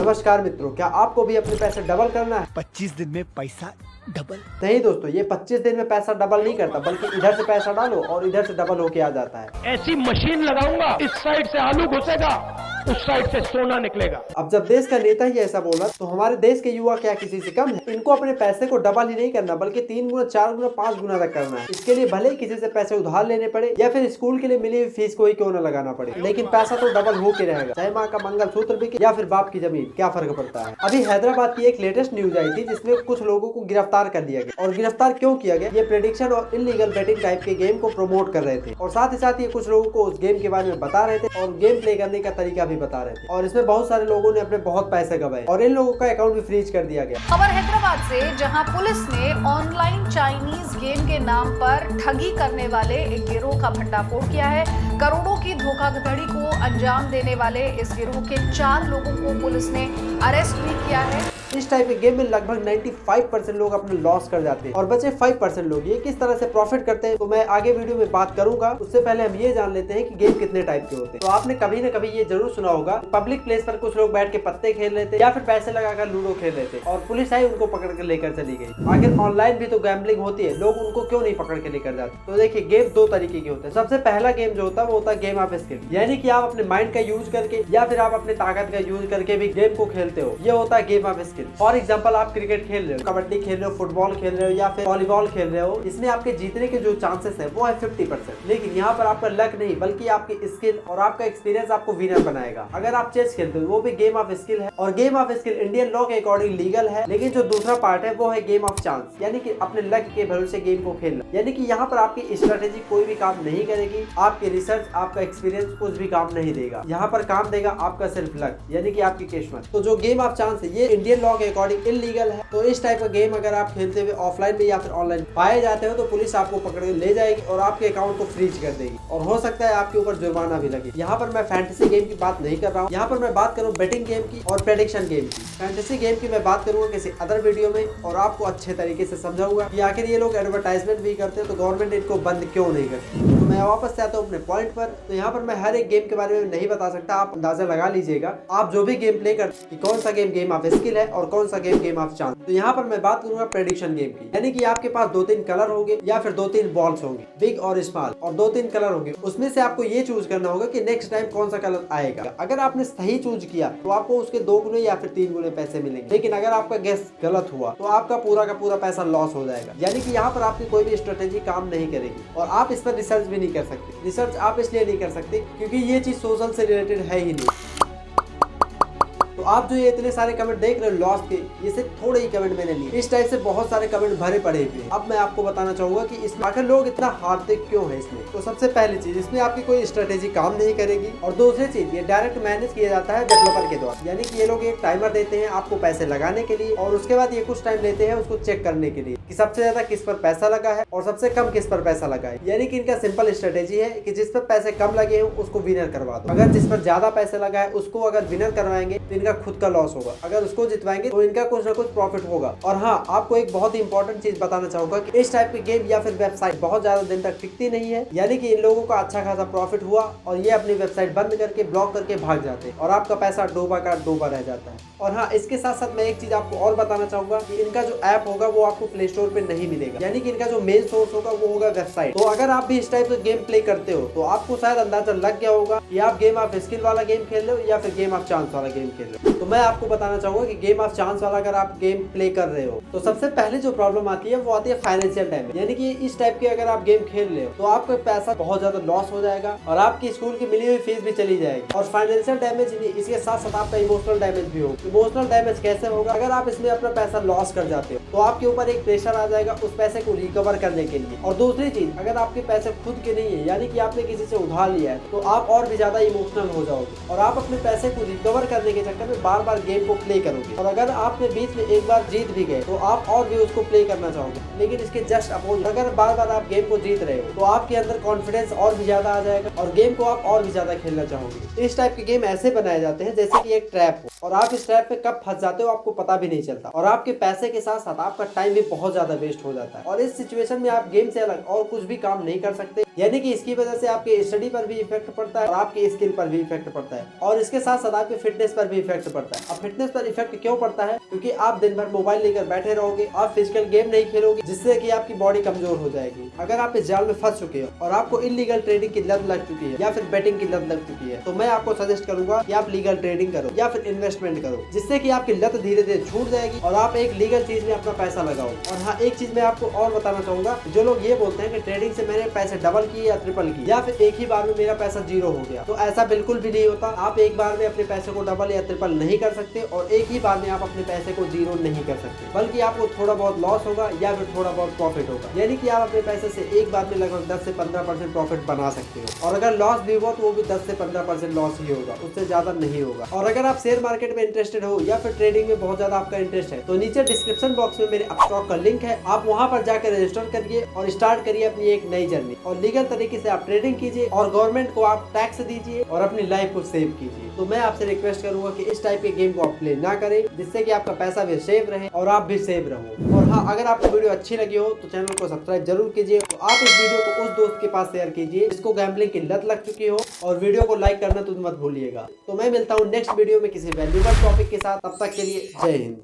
नमस्कार मित्रों, क्या आपको भी अपने पैसे डबल करना है? 25 दिन में पैसा डबल? नहीं दोस्तों, ये 25 दिन में पैसा डबल नहीं करता, बल्कि इधर से पैसा डालो और इधर से डबल होके आ जाता है। ऐसी मशीन लगाऊंगा, इस साइड से आलू घुसेगा, उस साइड से सोना निकलेगा। अब जब देश का नेता ही ऐसा बोला तो हमारे देश के युवा क्या किसी से कम है? इनको अपने पैसे को डबल ही नहीं करना, बल्कि 3 गुना, 4 गुना, 5 गुना तक करना है। इसके लिए भले ही किसी से पैसे उधार लेने पड़े या फिर स्कूल के लिए मिली हुई फीस को ही क्यों न लगाना पड़े, लेकिन पैसा तो डबल होके रहेगा। चाहे माँ का मंगलसूत्र बिके या फिर बाप की जमीन, क्या फर्क पड़ता है। अभी हैदराबाद की एक लेटेस्ट न्यूज आई थी जिसमें कुछ लोगों को गिरफ्तार कर लिया गया। और गिरफ्तार क्यों किया गया? ये प्रेडिक्शन और इलीगल बेटिंग टाइप के गेम को प्रमोट कर रहे थे और साथ ही साथ ये कुछ लोगों को उस गेम के बारे में बता रहे थे और गेम प्ले करने का तरीका भी बता रहे थे। और इसमें बहुत सारे लोगों ने अपने बहुत पैसे गंवाए और इन लोगों का अकाउंट भी फ्रीज कर दिया गया। खबर हैदराबाद से, जहां पुलिस ने ऑनलाइन चाइनीज गेम के नाम पर ठगी करने वाले एक गिरोह का भंडाफोड़ किया है। करोड़ों की धोखाधड़ी को अंजाम देने वाले इस गिरोह के 4 लोगों को पुलिस ने अरेस्ट भी किया है। इस टाइप के गेम में लगभग 95% लोग अपने लॉस कर जाते हैं और बचे 5% लोग ये किस तरह से प्रॉफिट करते हैं तो मैं आगे वीडियो में बात करूंगा। उससे पहले हम ये जान लेते हैं कि गेम कितने टाइप के होते हैं। तो आपने कभी न कभी ये जरूर सुना होगा, पब्लिक प्लेस पर कुछ लोग बैठ के पत्ते खेल रहे थे या फिर पैसे लगाकर लूडो खेल रहे थे और पुलिस आई उनको पकड़ कर लेकर चली गई। आखिर ऑनलाइन भी तो गैम्बलिंग होती है, लोग उनको क्यों नहीं पकड़ के लेकर जाते? तो देखिए, गेम 2 तरीके के होते हैं। सबसे पहला गेम जो होता है वो होता है गेम ऑफ स्किल, यानी कि आप अपने माइंड का यूज करके या फिर आप अपने ताकत का यूज करके भी गेम को खेलते हो। ये होता है game of skill. For example, आप क्रिकेट खेल रहे हो, कबड्डी खेल रहे हो, फुटबॉल खेल रहे हो या फिर वॉलीबॉल खेल रहे हो, इसमें आपके जीतने के जो चांसेस है वो है 50%। लेकिन यहाँ पर आपका लक नहीं बल्कि आपकी स्किल और आपका एक्सपीरियंस आपको विनर बनाएगा। अगर आप चेस खेलते हो वो भी गेम ऑफ स्किल है और game of skill Indian law के अकॉर्डिंग लीगल है। लेकिन जो दूसरा पार्ट है वो है गेम ऑफ चांस, यानी कि अपने लक के भरोसे गेम को खेलना। यानी कि यहाँ पर आपकी स्ट्रेटेजी कोई भी काम नहीं करेगी, आपकी रिसर्च, आपका एक्सपीरियंस कुछ भी काम नहीं देगा। यहाँ पर काम देगा आपका सिर्फ लक, यानी कि आपकी किस्मत। तो जो गेम ऑफ चांस है ये इंडियन लॉ के अकॉर्डिंग इलीगल है। तो इस टाइप का गेम अगर आप खेलते हुए ऑफलाइन में या फिर ऑनलाइन पाए जाते हो तो पुलिस आपको पकड़ के ले जाएगी और आपके अकाउंट को फ्रीज कर देगी और हो सकता है आपके ऊपर जुर्माना भी लगे। यहाँ पर मैं फैंटेसी गेम की बात नहीं कर रहा हूँ, यहाँ पर मैं बात करूँ बेटिंग गेम की और प्रेडिक्शन गेम की। फैंटेसी गेम की मैं बात करूंगा किसी अदर वीडियो में और आपको अच्छे तरीके से समझाऊंगा कि आखिर ये लोग एडवर्टाइजमेंट भी करते हैं तो गवर्नमेंट इनको बंद क्यों नहीं करती। तो मैं वापस से आता हूँ अपने पॉइंट पर। तो यहाँ पर मैं हर एक गेम के बारे में नहीं बता सकता, आप अंदाजा लगा लीजिएगा आप जो भी गेम प्ले करते कि कौन सा गेम ऑफ स्किल है और कौन सा गेम ऑफ चांस। तो यहाँ पर मैं बात करूंगा प्रेडिक्शन गेम की, यानी कि आपके पास 2-3 कलर होंगे या फिर 2-3 बॉल्स होंगे, बिग और स्मॉल, और 2-3 कलर होंगे। उसमें से आपको ये चूज करना होगा कि नेक्स्ट टाइम कौन सा कलर आएगा। अगर आपने सही चूज किया तो आपको उसके 2 गुने या फिर 3 गुने पैसे मिलेंगे। लेकिन अगर आपका गेस गलत हुआ तो आपका पूरा का पूरा पैसा लॉस हो जाएगा। यानी कि यहाँ पर आपकी कोई भी स्ट्रेटेजी काम नहीं करेगी और आप इस पर रिसर्च भी नहीं कर सकते। रिसर्च आप इसलिए नहीं कर सकते क्योंकि ये चीज सोशल से रिलेटेड है ही नहीं। तो आप जो ये इतने सारे कमेंट देख रहे हो लॉस के, ये सिर्फ थोड़े ही कमेंट मैंने लिए। इस टाइप से बहुत सारे कमेंट भरे पड़े हुए हैं। अब मैं आपको बताना चाहूंगा कि इसमें आखिर लोग इतना हारते क्यों है इसमें। तो सबसे पहली चीज, इसमें आपकी कोई स्ट्रेटेजी काम नहीं करेगी और दूसरी चीज, ये डायरेक्ट मैनेज किया जाता है डेवलपर के द्वारा। यानी कि ये लोग एक टाइमर देते हैं आपको पैसे लगाने के लिए और उसके बाद ये कुछ टाइम लेते हैं उसको चेक करने के लिए कि सबसे ज्यादा किस पर पैसा लगा है और सबसे कम किस पर पैसा लगा है। यानी कि इनका सिंपल स्ट्रेटेजी है कि जिस पर पैसे कम लगे हैं उसको विनर करवा दो। अगर जिस पर ज्यादा पैसे लगा है उसको अगर विनर करवाएंगे तो इनका खुद का लॉस होगा, अगर उसको जितवाएंगे तो इनका कुछ ना कुछ प्रॉफिट होगा। और हाँ, आपको एक बहुत ही इंपॉर्टेंट चीज बताना चाहूंगा कि इस टाइप के गेम या फिर वेबसाइट बहुत ज्यादा दिन तक टिकती नहीं है। यानी कि इन लोगों का अच्छा खासा प्रॉफिट हुआ और ये अपनी वेबसाइट बंद करके ब्लॉक करके भाग जाते हैं और आपका पैसा डूबा का डूबा रह जाता है। और हाँ, इसके साथ साथ मैं एक चीज आपको और बताना चाहूंगा कि इनका जो ऐप होगा वो आपको प्ले स्टोर पे नहीं मिलेगा। यानी कि इनका जो मेन सोर्स होगा वो होगा वेबसाइट। तो अगर आप भी इस टाइप से गेम प्ले करते हो तो आपको शायद अंदाजा लग गया होगा कि आप गेम ऑफ स्किल वाला गेम खेल रहे हो या फिर गेम ऑफ चांस वाला गेम खेल रहे हो। तो मैं आपको बताना चाहूंगा कि गेम ऑफ चांस वाला अगर आप गेम प्ले कर रहे हो तो सबसे पहले जो प्रॉब्लम आती है वो आती है फाइनेंशियल डैमेज। यानी कि इस टाइप के अगर आप गेम खेल रहे हो तो आपका पैसा बहुत ज्यादा लॉस हो जाएगा और आपकी स्कूल की मिली हुई फीस भी चली जाएगी। और फाइनेंशियल डैमेज नहीं, इसके साथ साथ आपका इमोशनल डैमेज भी होगा। इमोशनल डैमेज कैसे होगा? अगर आप इसमें अपना पैसा लॉस कर जाते हो तो आपके ऊपर एक प्रेशर आ जाएगा उस पैसे को रिकवर करने के लिए। और दूसरी चीज, अगर आपके पैसे खुद के नहीं है यानी कि आपने किसी से उधार लिया है तो आप और भी ज्यादा इमोशनल हो जाओगे और आप अपने पैसे को रिकवर करने के चक्कर में बार बार गेम को प्ले करोगे। और अगर आपने बीच में एक बार जीत भी गए तो आप और भी उसको प्ले करना चाहोगे। लेकिन इसके जस्ट अपोजिट, अगर बार बार आप गेम को जीत रहे हो तो आपके अंदर कॉन्फिडेंस और भी ज्यादा आ जाएगा और गेम को आप और भी ज्यादा खेलना चाहोगे। इस टाइप के गेम ऐसे बनाए जाते हैं जैसे कि एक ट्रैप हो और आप इस ट्रैप पे कब फंस जाते हो आपको पता भी नहीं चलता और आपके पैसे के साथ साथ आपका टाइम भी बहुत ज्यादा वेस्ट हो जाता है। और इस सिचुएशन में आप गेम से अलग और कुछ भी काम नहीं कर सकते। यानी कि इसकी वजह से आपके स्टडी पर भी इफेक्ट पड़ता है और आपकी स्किल पर भी इफेक्ट पड़ता है और इसके साथ साथ आपके फिटनेस पर भी इफेक्ट पड़ता है। अब फिटनेस पर इफेक्ट क्यों पड़ता है? क्योंकि आप दिन भर मोबाइल लेकर बैठे रहोगे, आप फिजिकल गेम नहीं खेलोगे, जिससे कि आपकी बॉडी कमजोर हो जाएगी। अगर आप इस जाल में फंस चुके हो और आपको इलीगल ट्रेडिंग की लत लग चुकी है या फिर बेटिंग की लत लग चुकी है, तो मैं आपको सजेस्ट करूंगा कि आप लीगल ट्रेडिंग करो या फिर इन्वेस्टमेंट करो, जिससे कि आपकी लत धीरे धीरे छूट जाएगी और आप एक लीगल चीज में अपना पैसा लगाओ। और हाँ, एक चीज मैं आपको और बताना चाहूंगा, जो लोग ये बोलते हैं कि ट्रेडिंग से मैंने पैसे डबल किए या ट्रिपल किए या फिर एक ही बार में मेरा पैसा जीरो हो गया, तो ऐसा बिल्कुल भी नहीं होता। आप एक बार में अपने पैसे को डबल या ट्रिपल नहीं कर सकते और एक ही बार में आप अपने पैसे को जीरो नहीं कर सकते, बल्कि आपको थोड़ा बहुत लॉस होगा या फिर थोड़ा बहुत प्रॉफिट होगा। यानी कि आप अपने पैसे से एक बार में लगभग 10 से 15% प्रॉफिट बना सकते हो और अगर लॉस भी हुआ तो वो भी 10 से 15% लॉस ही होगा, उससे ज्यादा नहीं होगा। और अगर आप शेयर मार्केट में इंटरेस्टेड हो या फिर ट्रेडिंग में बहुत ज्यादा आपका इंटरेस्ट है, तो नीचे डिस्क्रिप्शन बॉक्स में मेरे अपस्टॉक का लिंक है, आप वहां पर जाकर रजिस्टर करिए और स्टार्ट करिए अपनी एक नई जर्नी और लीगल तरीके से आप ट्रेडिंग कीजिए और गवर्नमेंट को आप टैक्स दीजिए और अपनी लाइफ को सेव कीजिए। तो मैं आपसे रिक्वेस्ट करूंगा कि इस टाइप के गेम को आप प्ले ना करें, जिससे कि आपका पैसा भी सेव रहे और आप भी सेव रहो। और हाँ, अगर आपको वीडियो अच्छी लगी हो तो चैनल को सब्सक्राइब जरूर कीजिए। तो आप इस वीडियो को उस दोस्त के पास शेयर कीजिए जिसको गैम्बलिंग की लत लग चुकी हो और वीडियो को लाइक करना तो मत भूलिएगा। तो मैं मिलता हूँ नेक्स्ट वीडियो में किसी वैल्यूएबल टॉपिक के साथ, तब तक के लिए जय हिंद।